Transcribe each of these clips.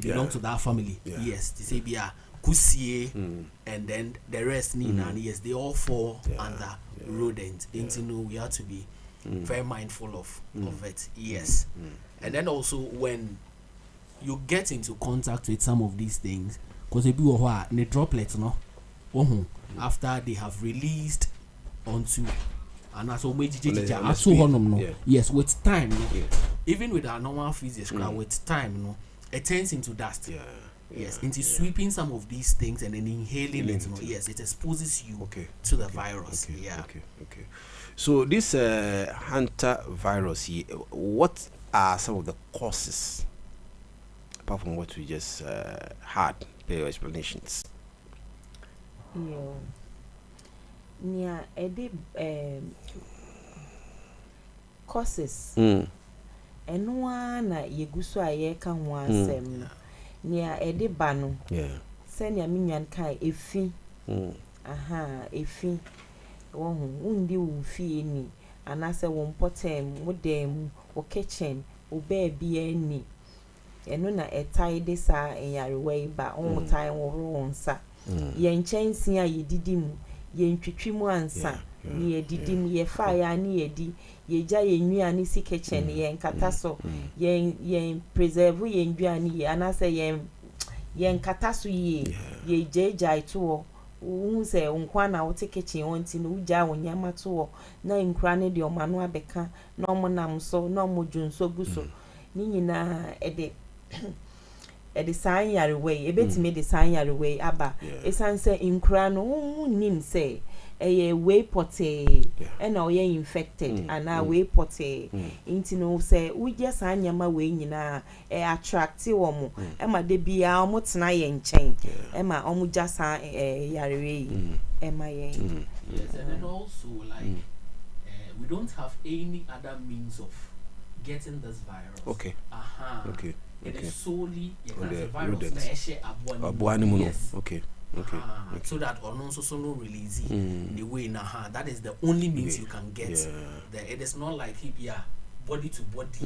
they belong to that family. Yes, they say be a kusie, and then the rest yes, they all fall under rodent. We have to be very mindful of it. Yes. And then also when you get into contact with some of these things, because the droplets, after they have released onto and yes, with time, even with our normal physics, with time, it turns into dust. Yes, into sweeping some of these things and then inhaling it. Yes, it exposes you to the virus. Okay. So this Hantavirus, what are some of the causes apart from what we just had? Your explanations. Causes. And one yeguso aye kan wa asem nia ede ba no se nia minwan kai efi efi wo undi wo fie ni anase wo potem wo dem wo kitchen wo baby ani eno na etai de sa enyarewe ba on tai wo ro nsa ye nchensi a yedidi mu ye ntwitwi mu ansa ni yedidi mu ye fa ya ni yedi ye ja ye nwia ni si kitchen ye nkata so ye preserve ye nwia ni ye anase ye nkata so ye jeja ito wo se nkwa na wo te kitchen wonti no uja wonyama to na nkura ne de omano abeka na omonam so na omodwunso guso ni nyina ede san yare way ebetime de san yare way aba esanse nkura no nim say eye way pote and na oye infected and na way pote inti no say uje san nyama we nyina attract wo mo e ma de bia omo tena ye nchen e ma omo jasa yare way e ma ye. Yes, and then also like we don't have any other means of getting this virus. Okay. It is solely the virus. Yes. Okay. So that so no release the way that is the only means you can get. It is not like body to body.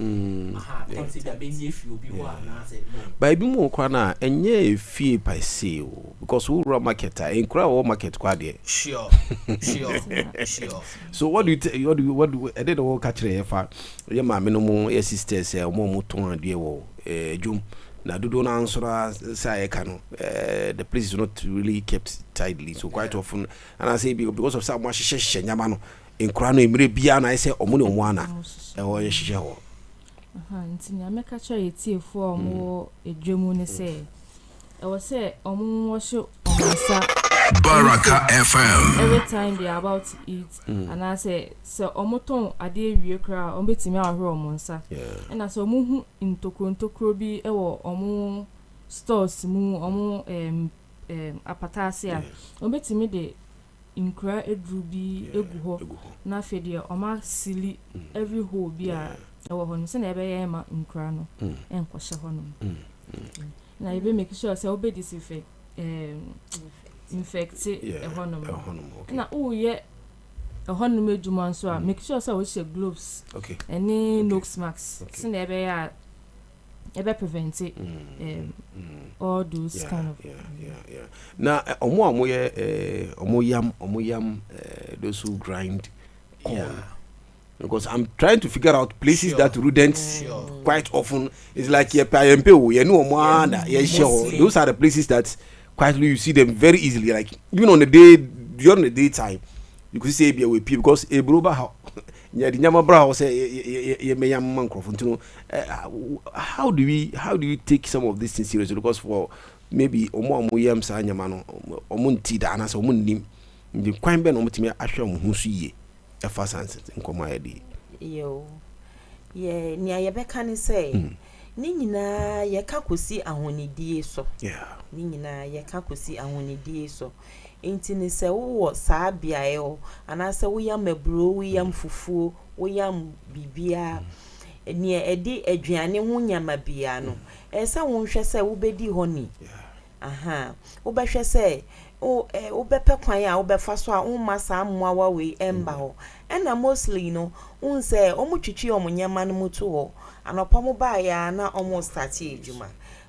But be more kwana enye fie by say because we run market in crowd market kwade. Sure. So what do you I did all catch fa your ma me no mo sisters mo ton ade wo jum na do na answer say no the place is not really kept tidily, so quite often and I say because of some sheshe nyama no in crano emre bia na say omo ne omo ana e wo ye hye ho nti nya me ka kire tiefo omo edwemu ne say e wo say omo wo hye omansa Baraka FM. Every time they are about to eat, and I say, so omoton ade wie kra, ombetimi ahwe omonsa. And I so mu intokro bi ewo omo stores mu omo apatasia. Ombetimi de inkra edru bi egu ho. Na fe de oma sili every hole bi a ewo ho no se na ebe ye ma inkra no enkwose ho no. Na ebe make sure say obe disinfect infected na uye honum eduma nso a make sure say we share gloves any nose masks so na ebe prevent all those kind of na omo yam those who grind corn. Because I'm trying to figure out places that rodents quite often is like those are the places that quietly you see them very easily, like even on the day during the daytime you could say be away because a broba how how do you take some of these things seriously? Because for maybe yam sa nyama no omunti da na so omunnim the kwan be no mutimi ahwe omo so yie e fa sanse nkoma ya di yo ye ni ayebeka ni say ni nyina ye ka kosi ahonidie so ni nyina ye ka kosi ahonidie so enti ni se wo saa biae o anase wo yam aburo wo yam fufuo wo yam bibia ni edi aduane ho nyama bia no esa wo hwe se wo bedi honi wo be hwe se wo bepe kwan a wo befa so a wo masa ammoa we emba ho ena mostly no unse omutwitwi omnyama no muto ho anopa mo ba ya na omo start ejuma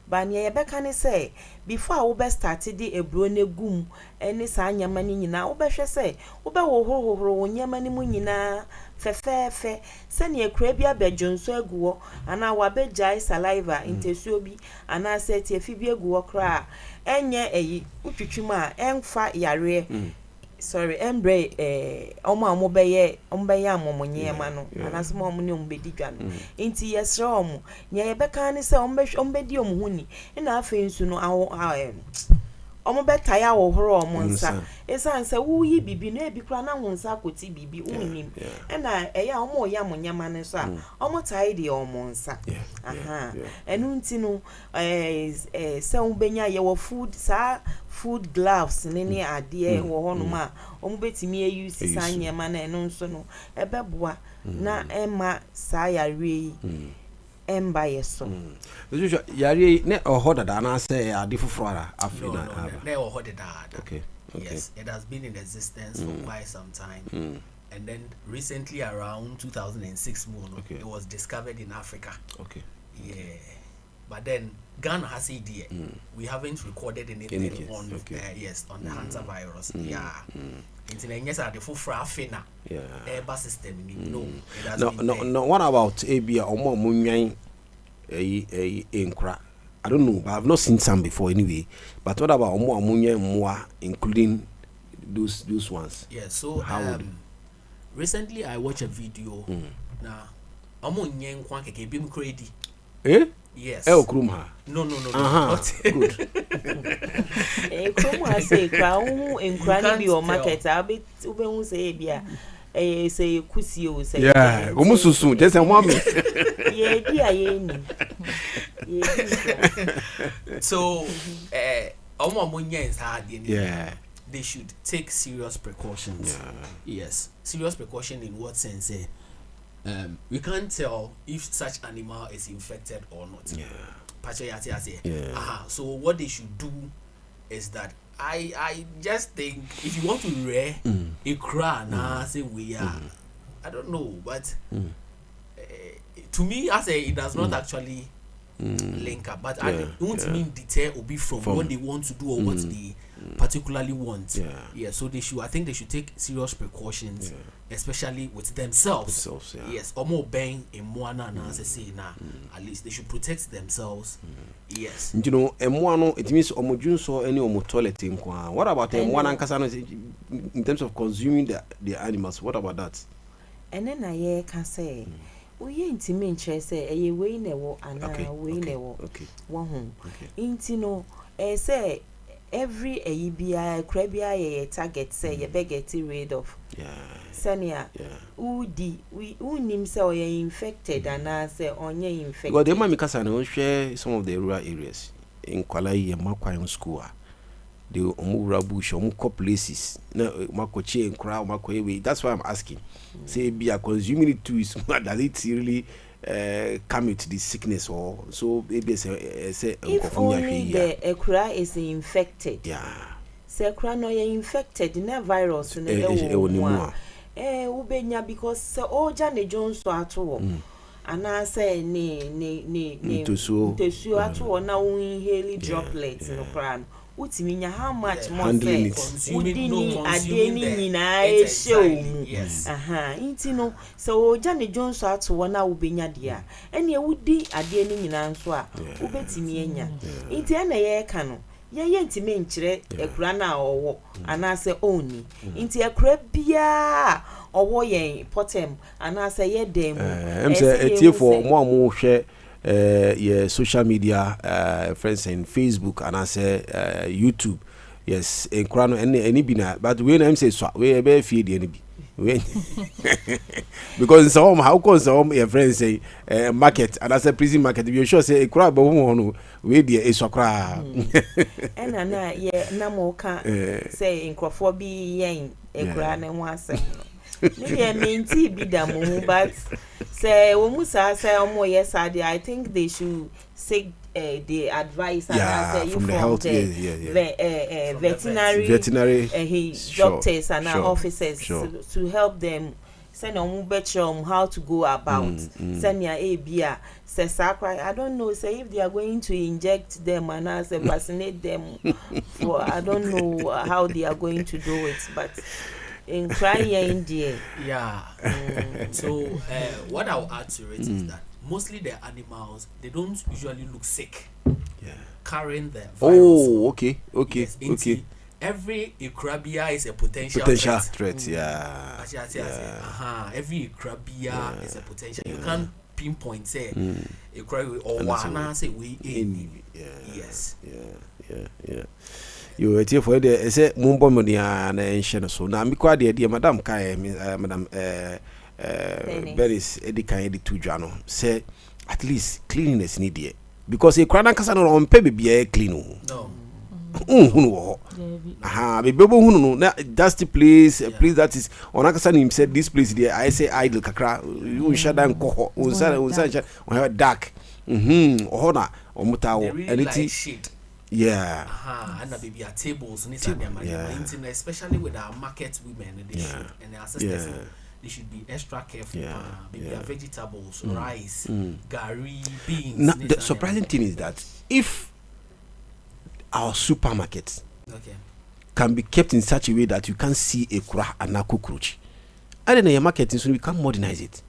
ba ne ye beka ne say before we be started the ebro na gum ene saa nyama ni nyina wo be hwe say wo be wo hohoro nyama ni mu nyina fefefe se ne ekura bi abedwonso aguwo ana wa be jai saliva intesuo bi ana se tie fi bi aguwo kra enye eyi utwitwuma enfa yare sorry embre omo beye amomonye ma no anasema omo ne ombedi dwa no nti yesre omo nya ye beka ne se ombedi omo huni na afa nsu no omo beta ya wo horo omo nsa esan se wo yi bibi no ebi kra na ho nsa akoti bibi unim na eya omo ya monyama ne so a omo tai de omo nsa aha enu nti no se ombenya ye wo food gloves ne ade wo hono ma omo betimi use sanye ma na enu nso no ebeboa na ema sa ya re emba yeso yari ne ohoda da na say ade foforo ara afina ne ohoda da. Okay. Yes, it has been in existence for quite some time. And then recently around 2006 it was discovered in Africa. Okay. Yeah. But then Ghana has it here. We haven't recorded anything on on the Hantavirus. Yeah. Yes, the full frafina. Yeah. Air system. No, it has no. What about ABA or more munyan inkra? I don't know, but I've not seen some before anyway. But what about more munyan more, including those ones? Yeah. So recently I watched a video. Now, munyan kwa keke bim crazy. Eh? Yes. Krumha. No. Not good. Krumha say crown in cranny or market. I'll be ube say bia. Say kusio say. Yeah. Almost soon. Just a moment. So, yeah. They should take serious precautions. Yes. Serious precaution in what sense? We can't tell if such animal is infected or not. So what they should do is that I just think if you want to rear a crow, say we are, I don't know, but to me, I say it does not actually link up. But I don't mean deter or be from what they want to do or what they particularly want. Yeah. So they should. I think they should take serious precautions, especially with themselves. Yes. Or more bang in moana na say na. At least they should protect themselves. Yes. You know, moano it means omojunso any omo toilet in kwa. What about moana kasano in terms of consuming the animals? What about that? And then I can say. We intimate interest say we never and we never one intino say every ABI crabia target say you beg get rid of senia we nim say or infected and I say on ye infected. But the mama kasano share some of the rural areas in Kuala Lumpur school. The omura bush omuko places na makoche and crowd makoewe. That's why I'm asking. Say be a consuming it too is does it really come with this sickness or so maybe say if only the ekura is infected. Say ekura no ye infected na virus na ubenya because say oja ne jonso ato ana say ne tesu ato na inhale droplets no kran utiminya how much more say udini adeni nyina show intino so Johnny Jones ato na ubenya dia ene udi adeni nyina nso a ubetimi enya inti na ye ka no ye ntime nkyere ekura na owo ana say oni inti ekura bia owo yen potem ana say ye dem em say etie for mo hwe social media friends in Facebook and I say YouTube. Yes, in Krano any bina, but when I'm say so we be feed any be. Because some how come some your friends say market and I say prison market you sure say crab no we dey esokra. And na na mo ka say nkrofo bi yen ekura na ho asem. Maybe maintain be the moon, but say Umusa say yes, I think they should seek the advice from the health veterinary doctors and officers to help them send on how to go about send ya abia say I don't know, say if they are going to inject them and as vaccinate them for I don't know how they are going to do it, but in crying India. Yeah. So what I'll add to it is that mostly the animals, they don't usually look sick. Yeah. Carrying the virus. Oh, okay. Yes, every Ecrabia is a potential threat. Yeah. Every Ecrabia is a potential. You can't pinpoint say Ecrabia or one say we in. Yes. Yeah. You wait here for the say mumbo money and enshene so na mi kwa de madam kai madam Beris edi kan edi to dwa no say at least cleanliness need there because e kwa na kasa no on pe bibia clean no hunu wo bebo hunu no na that's the place a place that is on akasa him said this place there I say idle kakra you shada nko unsa dark ohona omutawo anything. Yeah. And maybe our tables, especially with our market women, they should, and their assistants, they should be extra careful. Maybe our vegetables, rice, gari, beans. Now, the surprising thing is that if our supermarkets can be kept in such a way that you can't see a kura and a cockroach, and then your market, so we can modernize it.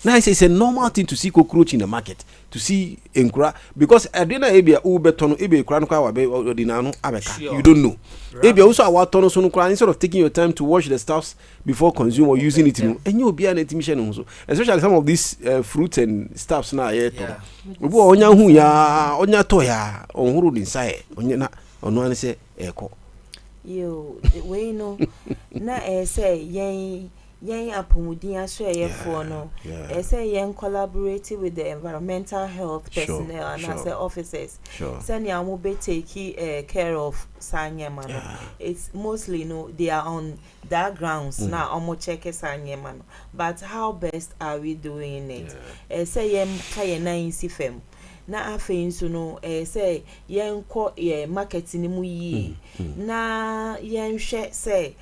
Now it's a normal thing to see cockroach in the market, to see enkura, because adena ebia ubetono ebe kura no kwa wabe ordinano abeka. You don't know. Ebia also our tono so no kura, instead of taking your time to wash the stuffs before consume or using it, and you be an etimission also. Especially some of these fruits and stuffs now here. Obu onya hu ya, onya to ya, onhuru inside. Onya na ono an say eko. Yo, we know na say yen apomudin aso for no say yen collaborate with the environmental health personnel and as officers send ya mo be take care of sanyema no. It's mostly they are on that grounds now omo check sanyema no, but how best are we doing it? Say yen kaye na insifem na afen so no say yen ko market ni mu yi na yen hwe say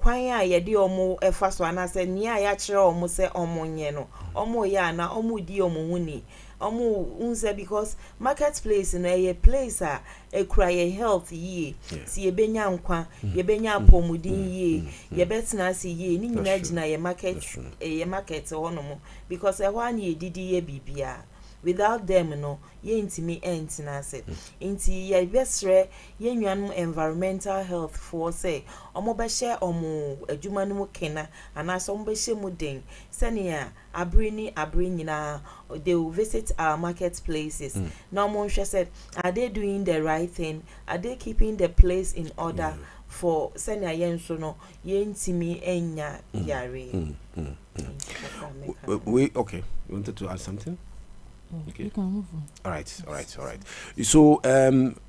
kwan a yede omo efa so anase ni a ya kire omo se omo nye no omo ya na omo di omo huni omo unse because marketplace no a place a ekura ye health yi si ye benya nkwa ye benya apomudin yi ye betina si yi ni nyina gina ye market hono because e hwa na ye didi ye bibia. Without them no ye intimi entinase inti ye besre ye nwanum environmental health for say omo be share omo adwuma no mu kena anase omo be share mu den senia abrini nyina they will visit our marketplaces. Now omo hwe say are they doing the right thing, are they keeping the place in order for senia yen so no ye intimi enya yare. We okay, you wanted to add something? Okay. You can move on. All right. So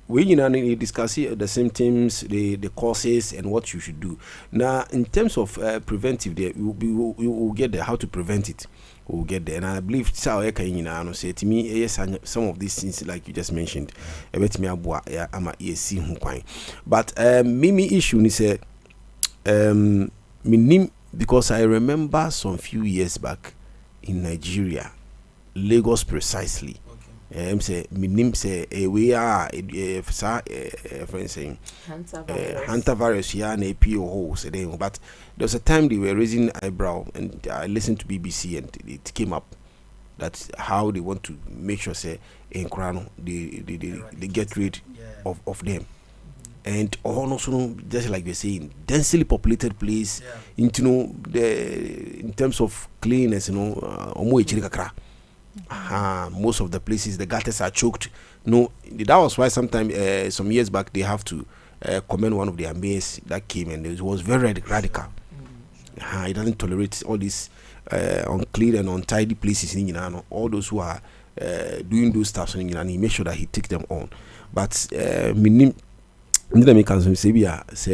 we discuss the symptoms, the causes, and what you should do. Now, in terms of preventive, we will get there. How to prevent it, we'll get there. And I believe say to me, yes, some of these things like you just mentioned, but Mimi issue is because I remember some few years back in Nigeria. Lagos precisely. Say minim say we are friend saying Hantavirus here na APO say but there was a time they were raising eyebrow and I listened to BBC and it came up that's how they want to make sure say in Krano they get rid of them. And also just like we're saying, densely populated place into in terms of cleanliness, most of the places the gutters are choked. No, that was why sometimes some years back they have to commend one of the mayors that came and it was very radical. It doesn't tolerate all these unclean and untidy places in all those who are doing those stuff and he make sure that he takes them on. But say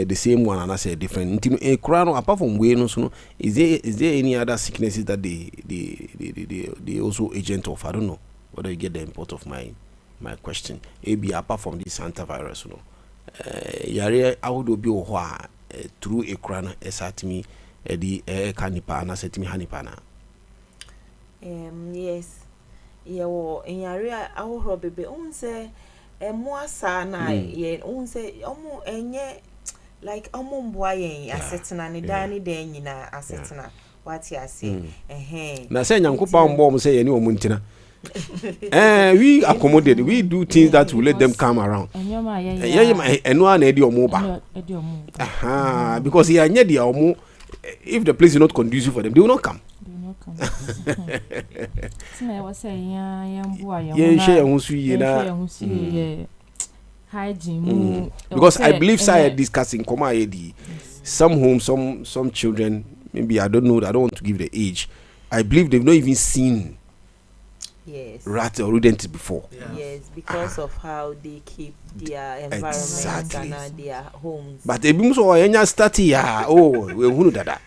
the same one and I say different. Apart from is there any other sicknesses that they also agent of? I don't know whether you get the import of my question. Maybe apart from this Hantavirus, yare I would be through a crown as at me edi kanipa na setimi hanipa na yes yewo enyare ahohoro bebe unse emu asa na ye unse omu enye like omu mbwa yen asetena ne dani den nyina asetena what you say na say nyankopa mbwo mu say ye ni omu ntina we accommodate, we do things that will let them come around. Eno na edi omo ba. Because he anya dia omo, if the place is not conducive for them, they will not come. Hygiene. Because I believe say discussing some homes, some children, maybe I don't know, I don't want to give the age. I believe they've not even seen rat or rodent before. Yes, because of how they keep their environment and their homes. But they be so enya start ya we hunu dada.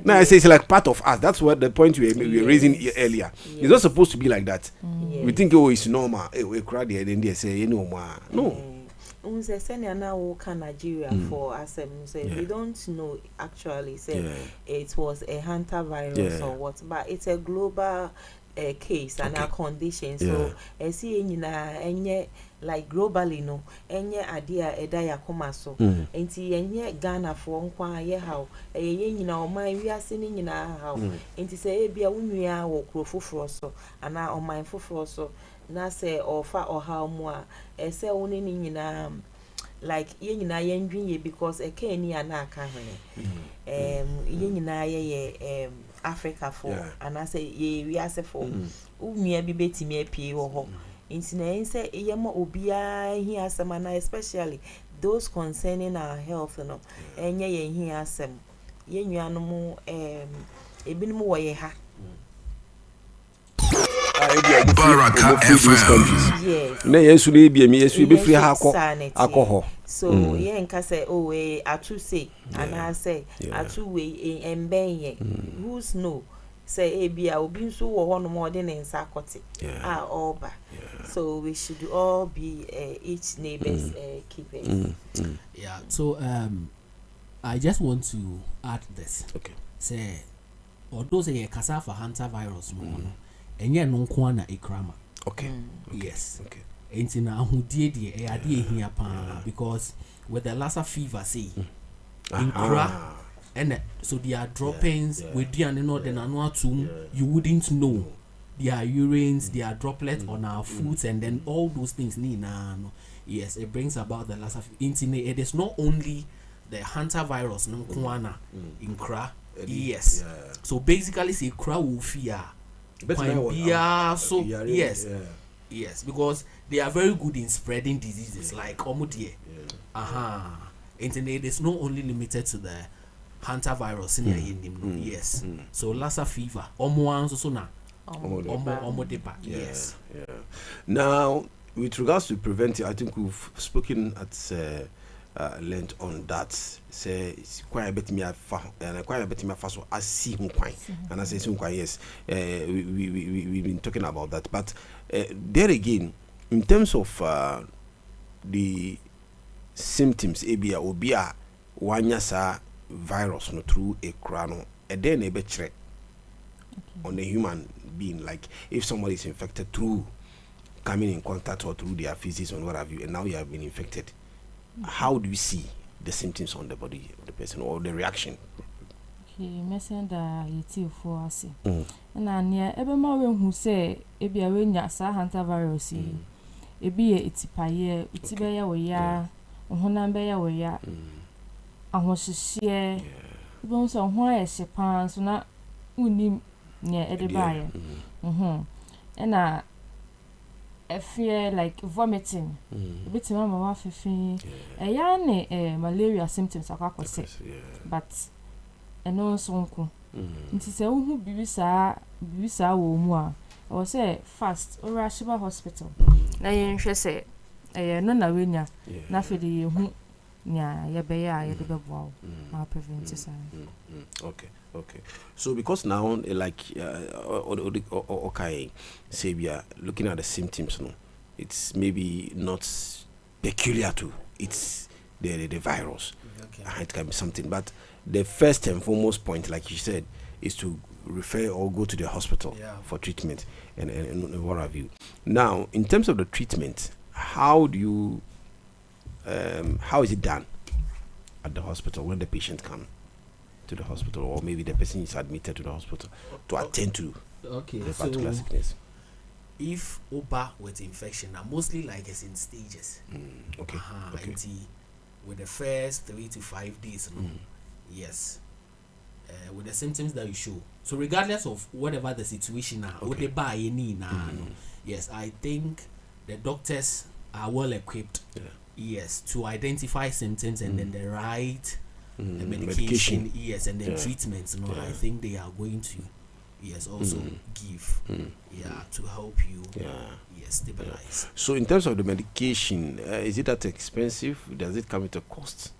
Now I say it's like part of us. That's what the point we were raising earlier. It's not supposed to be like that. We think it's normal. We cry there then they say no. Unse senior now work in Nigeria for ASEM. We don't know actually say it was a Hantavirus or what, but it's a global case and a condition. So see enye like globally no enye adia edaya koma so enti enye Ghana for nkwa ye how enye nyina oman wiase ni nyina how enti say ebia unua wo krofoforo so ana oman foforo so na say ofa oha mu a ese woni ni nyina like ye nyina ye ndwinye because e kan ni ana aka hwene ye nyina ye Africa for ana say ye wiase for unua bi betimi apie wo ho nti na say ye ma obia hi asem na especially those concerning our health no enye ye hi asem ye nuanom ebinum wo ye ha Baraka FM. Yes. Na yesu na ebia me yesu be free ha akọ so ye nka say atu say ana say atu we embenye who's no say ebia obi nso wo ho no mo de ne nsa akote oba so we should all be each neighbors keepers. So I just want to add this. Okay. Say although say kasa for Hantavirus no enye no nko na ekrama. Okay. Yes. Okay. Enti na ahudie de ade ehia pa because with the Lassa fever say in kra and so their droppings with the no then anu you wouldn't know their urines, their droplets on our foods and then all those things no. Yes, it brings about the Lassa fever. It is not only the Hantavirus no nko in kra. Yes. So basically say kra will fear. So yes, because they are very good in spreading diseases like omudie. And it is not only limited to the Hantavirus in your yes. So Lassa fever, yes. Now, with regards to preventing, I think we've spoken at length on that. Say quite a bit me and quite a bit me first I see him quite and I say yes. We've been talking about that, but there again, in terms of the symptoms, ABA obia wanyasa virus no through a crown, and then a betre on a human being, like if somebody is infected through coming in contact or through their feces or what have you, and now you have been infected. How do you see the symptoms on the body of the person or the reaction? Okay, mesenda yeti for us. Na nia ebe ma we hu se ebi a we nya sa Hantavirus ebi ye itipaye utibeya we ya ohona be ya we ya ahohihie ebe so ho ayehye pan so na unim nya ede baye na I feel like vomiting. A bit of my feeling. Malaria symptoms are quite but I know so. It is a who bisa wo or say fast or Rashiba Hospital. Na yen say no na wenya na fe de hu nya ya be ya de bebo ma prevent Okay. So because now like okay, say we are looking at the symptoms, no, it's maybe not peculiar to. It's the virus. Okay. It can be something, but the first and foremost point, like you said, is to refer or go to the hospital for treatment and what have you. Now, in terms of the treatment, how do you how is it done at the hospital when the patient comes to the hospital, or maybe the person is admitted to the hospital to attend to the particular sickness? If OPA with infection, now mostly like it's in stages. Okay. With the first 3 to 5 days, yes, with the symptoms that you show. So regardless of whatever the situation now, what they buy any now, yes, I think the doctors are well equipped. Yes, to identify symptoms and then the right medication, yes, and then treatments. I think they are going to also give to help you stabilize. So in terms of the medication, is it that expensive? Does it come with a cost?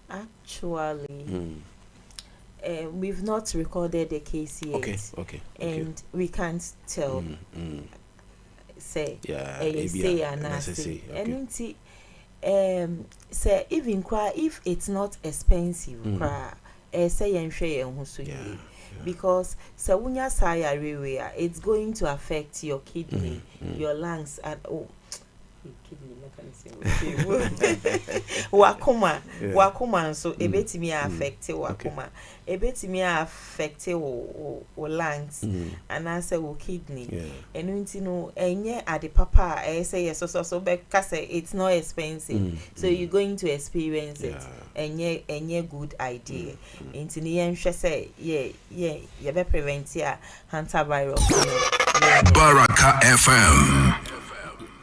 Actually, we've not recorded the case yet. Okay. And we can't tell. Say say even if it's not expensive, say because it's going to affect your kidney, your lungs, and kidney wakoma so ebetimi affect wakoma ebetimi affect wo lungs and answer wo kidney and you know enye ade papa say yes so be say it's not expensive, so you're going to experience it enye good idea into the yenhwe say you be prevent ya Hantavirus. Baraka FM.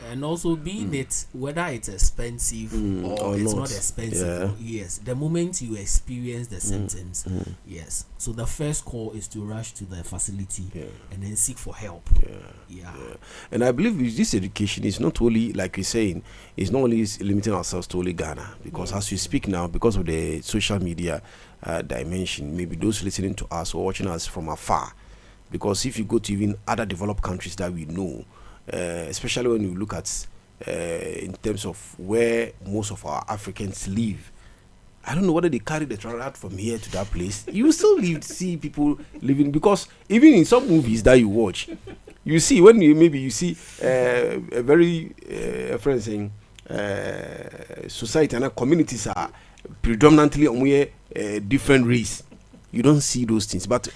And also being it whether it's expensive or it's not expensive, yes, the moment you experience the symptoms, yes, so the first call is to rush to the facility and then seek for help. And I believe with this education is not only, like you're saying, it's not only limiting ourselves to only Ghana, because as we speak now, because of the social media dimension, maybe those listening to us or watching us from afar, because if you go to even other developed countries that we know, especially when you look at in terms of where most of our Africans live, I don't know whether they carry the transport from here to that place. You still see people living, because even in some movies that you watch, you see when you see a very friend saying society and communities are predominantly different race. You don't see those things, but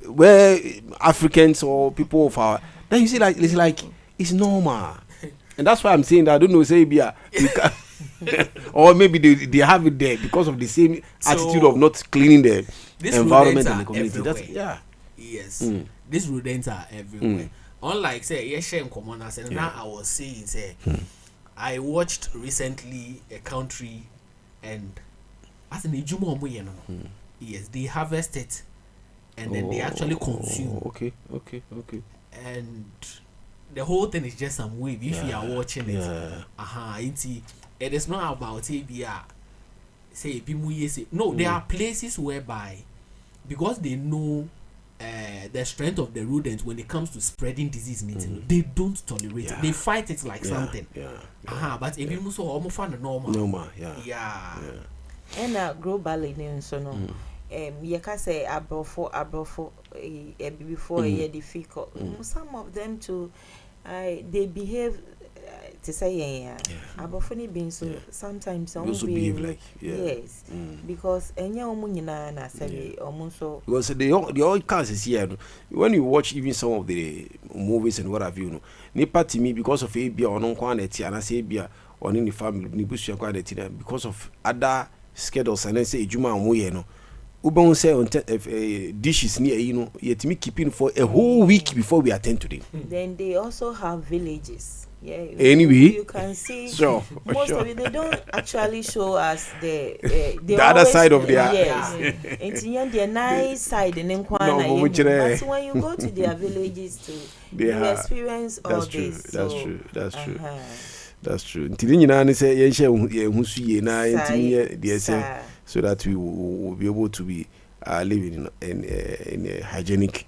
where Africans or people of our, then you see it's normal, and that's why I'm saying that I don't know, say or maybe they have it there because of the same attitude of not cleaning the environment and the community. These rodents are everywhere. Unlike say common as now I was saying say I watched recently a country, and as an yes, they harvest it and then they actually consume. Okay. And the whole thing is just some wave if you are watching it. It is not about ABR. Say no, there are places whereby, because they know the strength of the rodents when it comes to spreading disease, they don't tolerate it. They fight it like something. But if you so almost find normal. And globally so no. You can say abrofo before difficult. Some of them too, they behave to say abrofo being so sometimes also behave like because na say almost because the all cases here when you watch even some of the movies and what have you, nipa to me because of ABA or non quantity and I say ABA or in the family nibusu quantity because of other schedules and then say ejuma no Ubon say on dishes near yet me keeping for a whole week before we attend to them. Then they also have villages. Anyway, you can see most of it. They don't actually show us the other side of their it's the nice side and then but when you go to their villages too, you experience all this. That's true. Until you say so that we will be able to be living in hygienic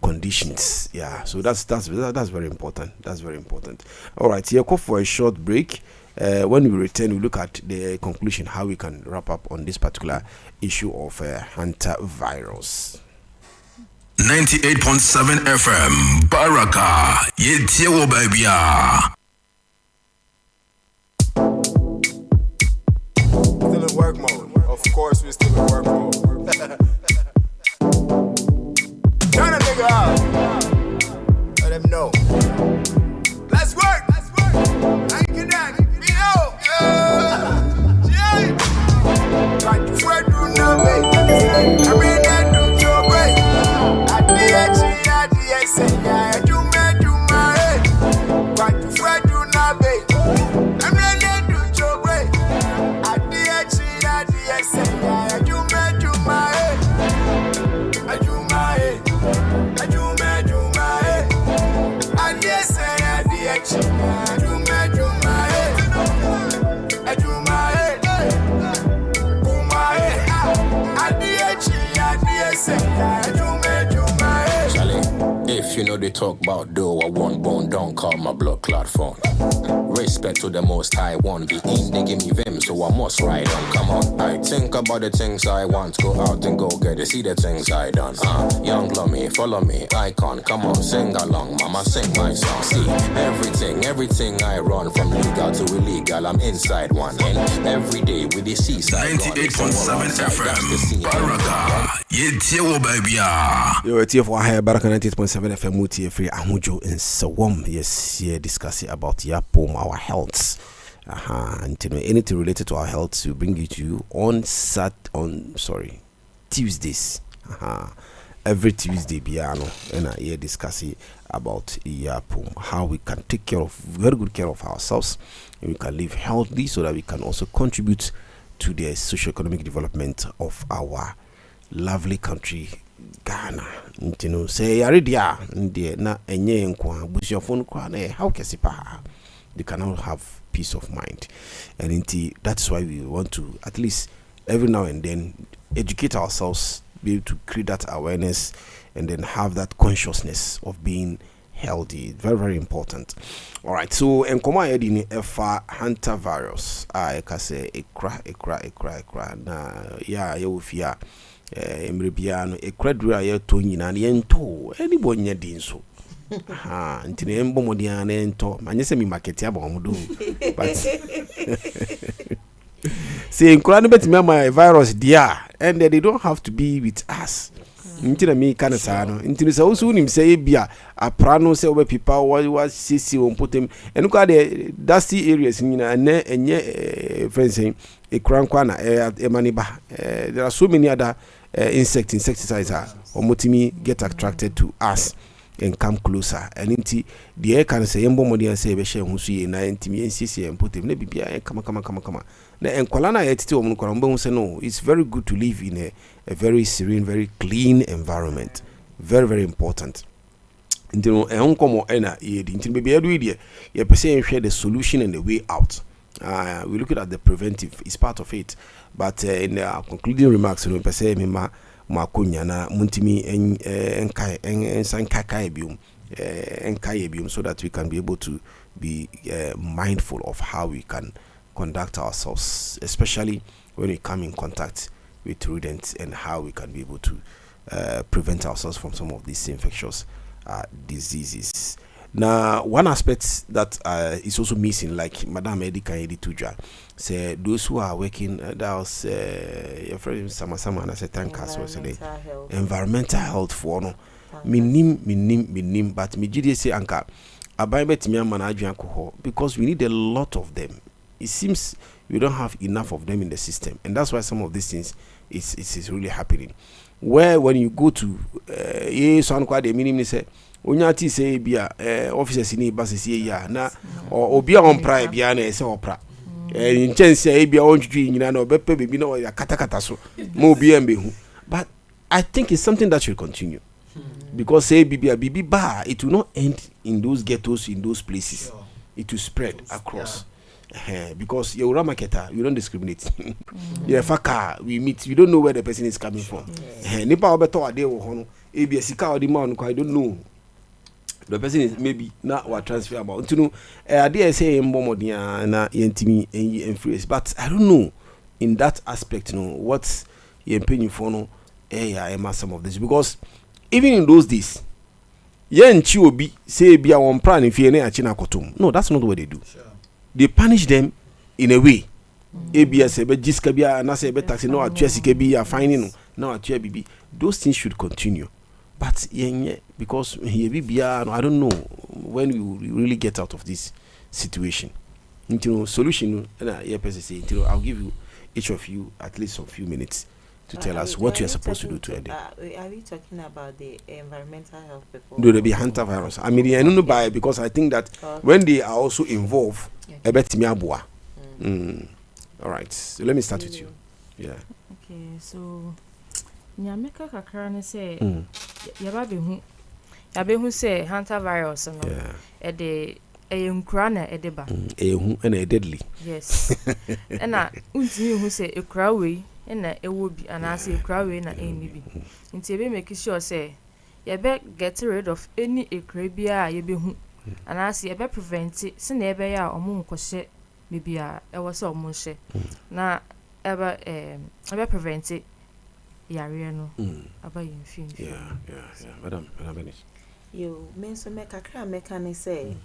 conditions. So that's very important. All right, here go for a short break. When we return, we look at the conclusion, how we can wrap up on this particular issue of hantavirus. 98.7 FM, Baraka, Yetiewo Babia. Still in work mode. Of course, we're still in work mode. Turn a nigga out. Let them know. Let's work. I get that. We know. Yeah. Like the word do not make. I mean that do your way. I say, yeah, do my head. Like the word do not make. I mean that do your way. I say, yeah, do my head. I do my head. I do my head. I say, yeah, do my head. I do my head. Do my head. I say, yeah, do my head. Charlie, if you know they talk about dough, I want bone, don't call my blood clot phone. Respect to the most high one, be in, they give me them, so I must ride on. Come on, I think about the things I want, go out and go get it, see the things I done. Young lummy, follow me, icon, come on, sing along, mama, sing my song. See, everything I run, from legal to illegal, I'm inside one. And every day with the seaside. 98.7 FM, Baraka, Yetiewo Babia. You're here for higher Baraka 98.7 FM, Muti Free Amujo Nsawam. Yes, here discussing about Yapom, our health. And anything related to our health, we bring it to you on Tuesdays. Every Tuesday, Biano, and I here discussing about Yapom, how we can take very good care of ourselves, and we can live healthy, so that we can also contribute to the socio-economic development of our lovely country, Ghana. Say Aridia, na enye nkwa busiofon kwa na how kesipa. They cannot have peace of mind, and that's why we want to at least every now and then educate ourselves, be able to create that awareness, and then have that consciousness of being healthy. Very, very important. All right, so enkoma edini efa hantavirus. I can say ekra na ya yewofia emrebiano ekradura ya to nyina na yento anybody din so. Ntine embo modiana ento manyese mi market ya bomudu but say enkura no betimi ama virus dia, and they don't have to be with us. Ntina mi kana sa no ntini sa usu nim say bia aprano say obe pipa wa sisi on potem enuka de dusty areas nyina na enye friends saying ekurankwa na emaniba. There are so many other insecticides or motimi get attracted to us and come closer, and inti the air can say embo modi and say be share hu suye na intimi nsisi and put him na bibia kama na enkwalana yetiti omu kwamba say no, it's very good to live in a very serene, very clean environment. Very, very important. Intino enkomo ena yedi intino bebe edu ide ye pese share the solution and the way out. We look at the preventive, it's part of it, but in the concluding remarks we pese mema makonya na muntimi enkai bium, so that we can be able to be mindful of how we can conduct ourselves, especially when we come in contact with rodents, and how we can be able to prevent ourselves from some of these infectious diseases. Now, one aspect that is also missing, like Madam Edika Edituja say, those who are working, that was your friend Sama and I said, thank us for environmental health for no. Minim, but me say anka abaibe timia manaju alcohol, because we need a lot of them. It seems we don't have enough of them in the system, and that's why some of these things is really happening. Where when you go to so anka de minim say onyati say bia officers ni basis ya na obi on pride bia na say opra in chance say bia onjui nyina na obepe bebi na ya katakata so mo obi embehu. But I think it's something that should continue, because say bibi bar, it will not end in those ghettos, in those places. It will spread across. Because you're a marketer, you don't discriminate. You're a fucker, we meet, you don't know where the person is coming from. Nipa obeto ade wo hono, ebia sika odi ma onko, I don't know. the person is maybe not what transfer about. You know, I dare say in Bomodia na yentimi influence, but I don't know in that aspect, you know, what's your opinion for no? I am some of this because even in those days, yen obi say be a one plan if you na china kotum. No, that's not what they do. Sure. They punish them in a way. ABS ebe jiska bia na say be tax no atwesi ke bi ya fine no na atwa bibi. Those things should continue. But because here we be, I don't know when we will really get out of this situation. Solution, I'll give you each of you at least a few minutes to tell us what you are supposed to do to end it. Are we talking about the environmental health people? No, there be Hantavirus. I mean, I don't know by because I think that when they are also involved, a bit miabua. All right, so let me start with you. Yeah. Okay, so. Nyameka kakra ne say yabehu say Hantavirus no e nkura na e de ba ehu na deadly. Yes. Na untimi hu say ekura we na ewo bi anase ekura we na eni bi nti ebe make sure say yebe get rid of any ekura bia yebehu anase yebe prevent it se na ebe ya omo nkɔhye bibia ewo se omo hye na ebe prevent it yare no aba yemfin. Madam you mean so make kakra mechanic say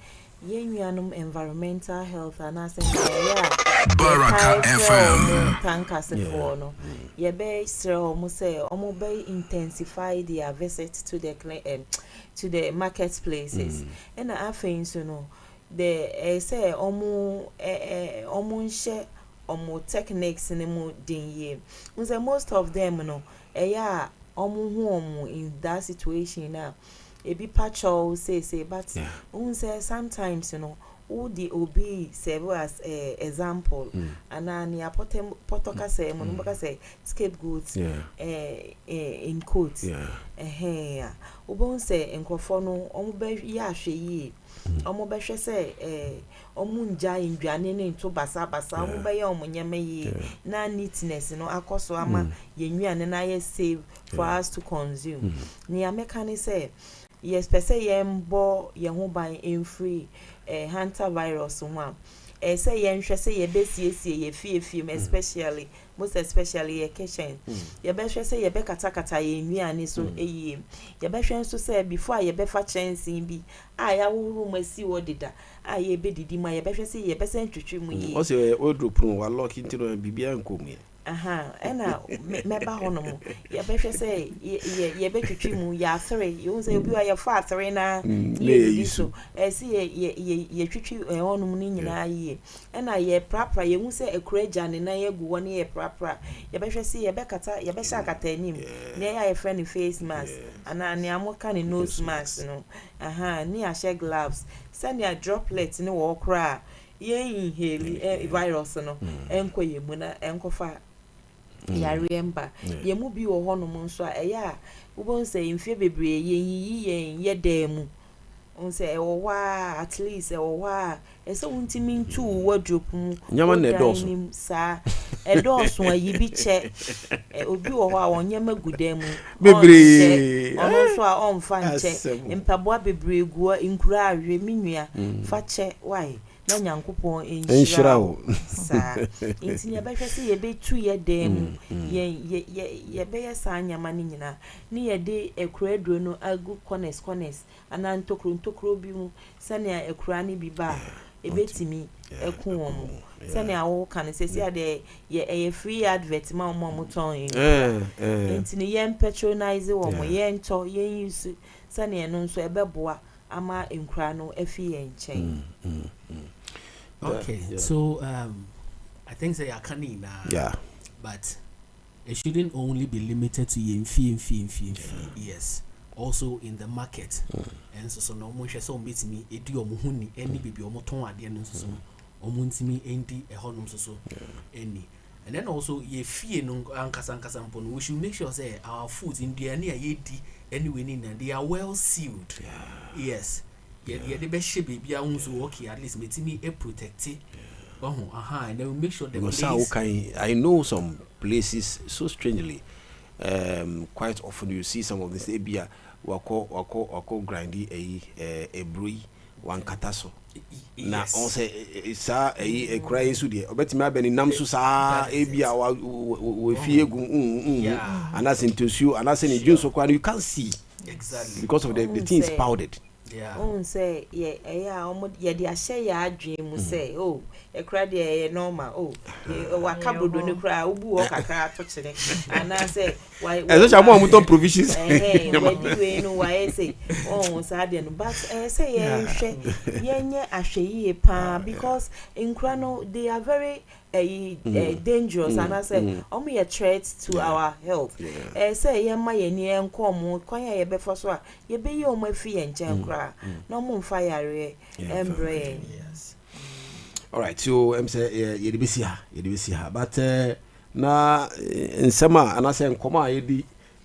yenuanum environmental health and as Baraka FM tankase for no ye be sre omo say omo be intensify their visit to the marketplaces and afin so no the say omo nhye omo techniques ni mu din ye unse most of them no omo in that situation now e be patrol say but unse sometimes who the obi serve as example and ani potoka say mo no say scapegoat in quotes ubon say enkrofo no omo be ya hwe yi omo be hwe say omo nja indwane ne to basa omo be ya omo nyame yi na neatness no akoso ama yennuane na ye save for us to consume ni ameka ni say yes per se yembo ye ho ban free Hantavirus one say yenhwe say ye besiesie ye fie especially most especially ye kitchen ye be hwe say ye be katakata ye nnuane so ye be hwe so say before ye be fa chance bi ya wuru masi wodida ye be didi ma ye be hwe say ye be sen twetwe mu ye o say wardrobe room wa lock intino bibia nkomu ena meba hono ye be hwe say ye be twetwe mu ya 3 you say obi wa ye fa 3 na ye so si ye twetwe hono mu ni nyina ye ena ye prapra ye hu say ekuraja ne na ye gu woni ye prapra ye be hwe say ye be kata ye be sha kata anim na ye friend face mask ana ne amoka ne nose mask no ni a share gloves send your droplets ni wo kra ye inhale virus no enko ye mu na enkofa ya remember ye mu bi wo hono mu nso a ubon say mfie bebre ye demu on say wa at least wa so untimi ntu wardrobe mu nyama na edoso sa edoso ayi bi che obi wo ho a wonyama gudemu bebre ono so a onfa nche mpabo bebre guo nkura ahwe minua fa che why na nyankopon enhyira wo sa inti ye be hwese ye betu ye dem ye be ye sa nyama ni nyina ni ye de ekradro no agu corners ana ntokro bi mu sane ekura ni bi ba ebetimi ekun omo sane awo kan se sia de ye free advert ma omo ton inti ni ye patronize wo mo ye nto ye use sane no nso ebeboa ama enkura no afi ye nchen. Okay, so I think say Yakanina. Yeah. But it shouldn't only be limited to yemfi. Yes. Also in the market. And so no mo so meet me edi omuhuni any baby omoton ade no so omuntimi endi ehonum so any. And then also ye fie no ankasa mpon we should make sure say our foods in the any yedi anyway in they are well sealed. Yes. Yeah, the best shape be okay, at least me protect it. And then we make sure the place. I know some places so strangely. Quite often you see some of this ABA wako grindy a brew one kataso na on say sa a cry so de obetimi abeni nam so sa e bia we fie egu and as into you and as in June so you can't see exactly because of the thing is powdered. Say yeah the ashe ya adwem say oh e kra de normal wa kabodo ne kra obu o kakra to kire and say why especially more muton provisions we no why say say de no but say yenye ahwe pa because nkra no they are very dangerous and I say a threat to our health. Say ye ma ye ni enkom kwan ya ye befo so a ye be ye o ma fi ye nchen kra no mo fire embre. Yes. All right, so say ye de be si ha but na nsema and I say nkoma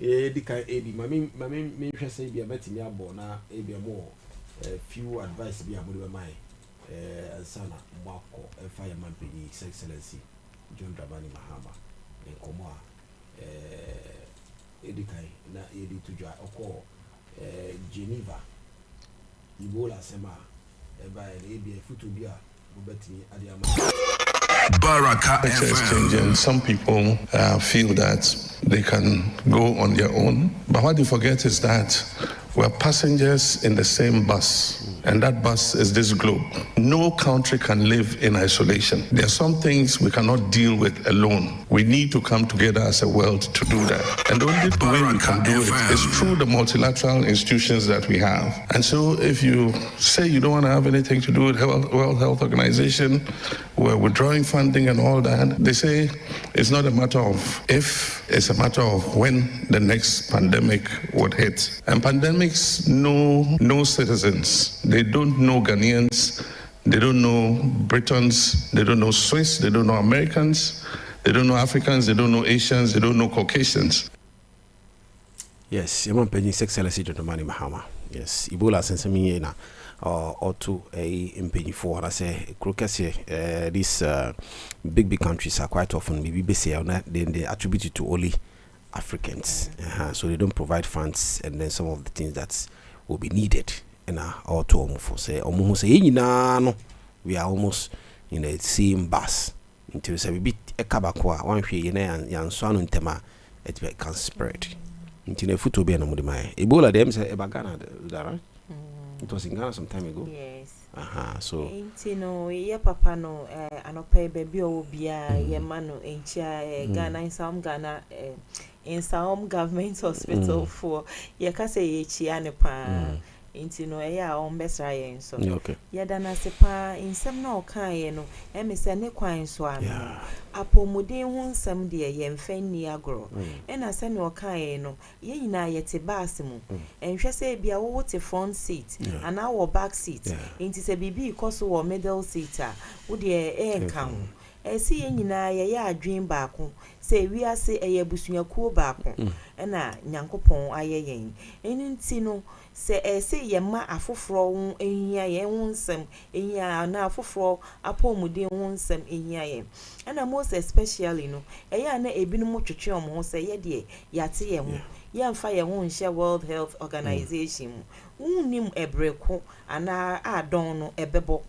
ye di kan edi mami me hwe say bia betimi abo na e bia mo few advice bia mo de mai sana mwako fire man peni His Excellency John Dramani Mahama enkomo edikai na edi tujwa oko Geneva Ebola sema ba ebi futu bia bobetini adiama Baraka FM. Some people feel that they can go on their own, but what they forget is that we're passengers in the same bus, and that bus is this globe. No country can live in isolation. There are some things we cannot deal with alone. We need to come together as a world to do that. And the only way we can do it is through the multilateral institutions that we have. And so if you say you don't want to have anything to do with World Health Organization, we're withdrawing funding and all that, they say it's not a matter of if, it's a matter of when the next pandemic would hit. And pandemics know no citizens. They don't know Ghanaians, they don't know Britons, they don't know Swiss, they don't know Americans, they don't know Africans, they don't know Asians, they don't know Caucasians. Yes, Yaman Penny His Excellency John Dramani Mahama. Yes, Ebola sensemi na or to a impeni for I say crocus these big countries are quite often maybe say then they attribute it to only Africans. So they don't provide funds and then some of the things that will be needed and or to almost say no we are almost in the same bus until say we bit a kabakwa one way yan swanu ntema it can spread until the foot will be no more Ebola them say Ghana right? It was in Ghana some time ago. Yes. So no ye papa no anope baby obia ye mano enchia Ghana Nsawam Ghana Nsawam government hospital for ye ka say ye chia ne pa no eya on besra yen so ye dana se pa insem na okan ye no e me se ne kwan so ano apomuden hu nsem de ye mfa ni agro e na se ne okan ye no ye nyina ye te bus mu enhwe se bia wo te front seat ana wo back seat inti se bibi ikoso wo middle seat a wo de enka esi ye nyina ye ya adwen baako se wiase eye busuakuo baako na nyankopon ayeyen eninti no se ye ma afoforo ehia ye wonsem ehia na afoforo apomuden wonsem ehia ye na most especially no eya na ebinum twetwe omo se ye de yate ye ho ye mfa ye ho nhye World Health Organization unim ebreko ana adon no ebebo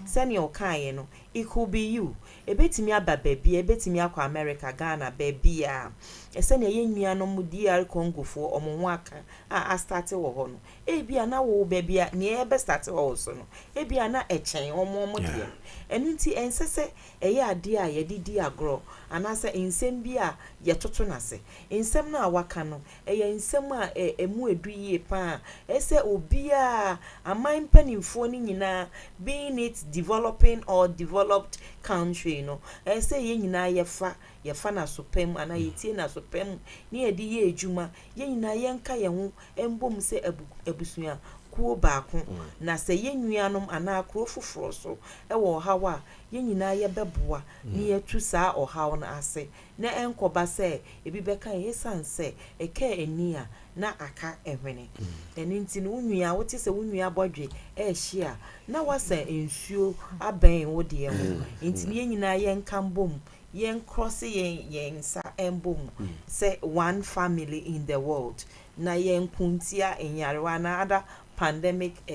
se ne okan no it could be you ebetimi aba baby ebetimi akwa America Ghana baby a ese ne ye nnuano mu DR Congo fo omo aka a start wo ho no ebia na wo baby a ne ebe start wo so no ebia na echen omo de enunti ensese eye ade a ye didi agro anase ensem bi a ye toto nase ensem na waka no eye ensem a emu eduye pa ese obi a aman panimfo ni nyina being it developing or developed country no ese ye nyina ye fa na sopem ana yetie na sopem ni edi ye ejuma ye nyina ye nka ye ho embom se abusua kuo baako na se ye nuanom ana akro foforo so e wo hawa ye nyina ye beboa ni yetu saa ohaw na ase na enkoba se ebi beka ye sanse eka enia na aka ehwene eninti no unua wote se unua bodwe ehia na wasa ensuo aben wo de ho enti ye nyina ye nka mbom yen cross yen sa embom say one family in the world na yen kuntia enyarewa na other pandemic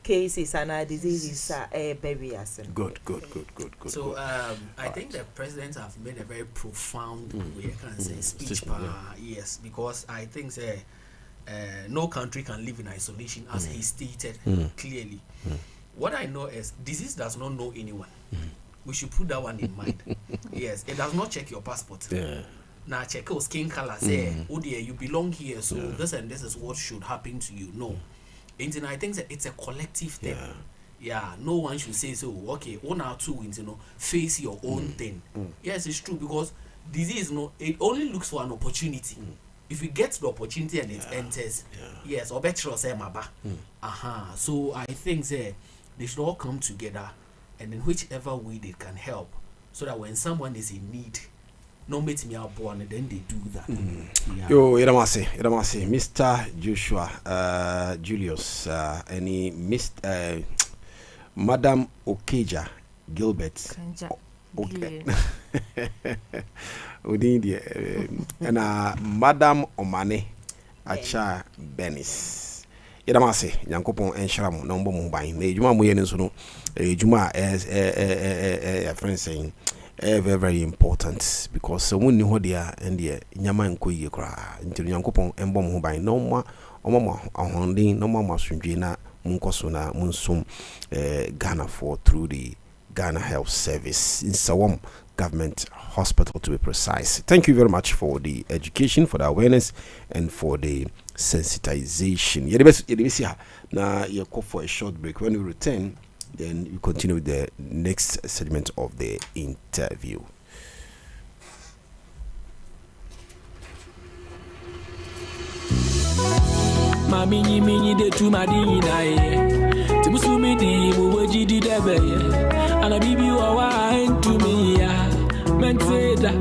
cases and diseases barriers. Good. So I think the president have made a very profound way I can say speech. Yes, because I think no country can live in isolation, as he stated clearly. What I know is disease does not know anyone. We should put that one in mind. Yes, it does not check your passport. Now check your skin color. Say, oh dear, you belong here, so this and this is what should happen to you. No, and I think that it's a collective thing. Yeah, no one should say so. Okay, 1 or 2, face your own thing. Yes, it's true, because disease, it only looks for an opportunity. If you get the opportunity and it enters, yes, or better say maba. So I think they should all come together, and in whichever way they can help, so that when someone is in need, no meet me out born, and then they do that. Yo, Iramase, Mr. Joshua, Julius, any Mr. Madam Okeja Gilbert. Okay. And Madam Omane Acha Benis. Iramase, Yankopon and Shram, no more buying. The Juma Muyenuno, Juma as a friend saying, very, very important, because someone knew what they are and the Yaman Kuyi cry until Yankopon and Bomb by no more, or more, or Hondi, no more Masundina, Munkosuna, Munsum, Ghana for through the Ghana Health Service in Nsawam Government Hospital, to be precise. Thank you very much for the education, for the awareness, and for the sensitization. Now you call for a short break. When we return, then we continue with the next segment of the interview. Mami mini de tu madina ye Timusumi di muwaji di debe ye Ana bibi wa wa entu mi ya Menteda